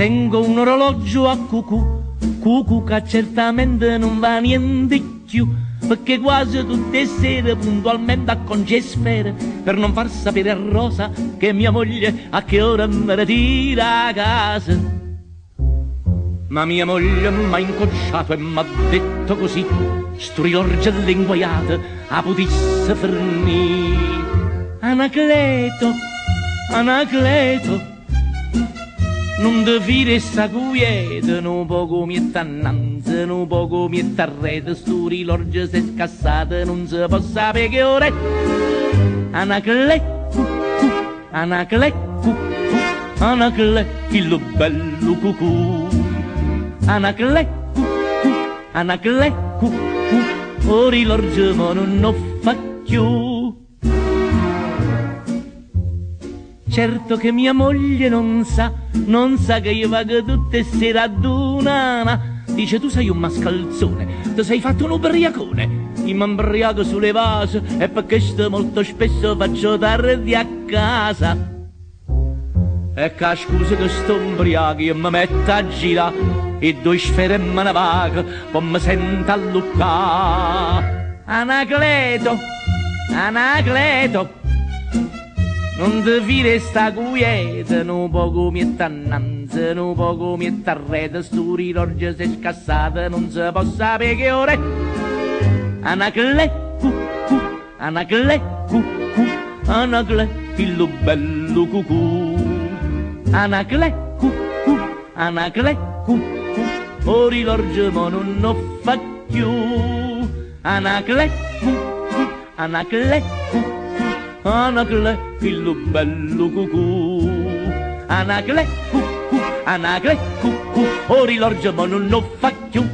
Tengo un orologio a cucù che certamente non va niente più, perché quasi tutte le sere puntualmente a congesfere per non far sapere a Rosa che mia moglie a che ora mi ritira a casa. Ma mia moglie m'ha incocciato e m'ha detto così: sto rilorgio linguaiato a potesse fornì. Anacleto, Anacleto, non ti fire sta quieta, non poco mi annanzi, non poco mi arrete, sto rilorgio si è scassato, non si può sapere che ora è. Anacle, Anacle, Anacle, il bello cucù. Anacle, Anacle, o rilorgio ma non lo fa più. Certo che mia moglie non sa che io vago tutte le sere ad una. Dice: tu sei un mascalzone, ti sei fatto un ubriacone. Io mi imbriaco sulle vasi e per questo molto spesso faccio tardi a casa. E che scusa che sto ubriaco io mi metto a girare e due sfere me ne vago, poi mi sento a luccare. Anacleto, Anacleto, non ti fire sta quieta, non poco mi annanzi, non poco mi arrete, sto rilorgio si è scassato, non si può sapere che ora è. Anacle, Anacle, Anacle, il bello cucù. Anacle, Anacle, o rilorgio ma non lo fa più. Anacle, Anacle, Anacle, il bello cucù. Anacle, Anacle, o rilorgio ma non lo fa più.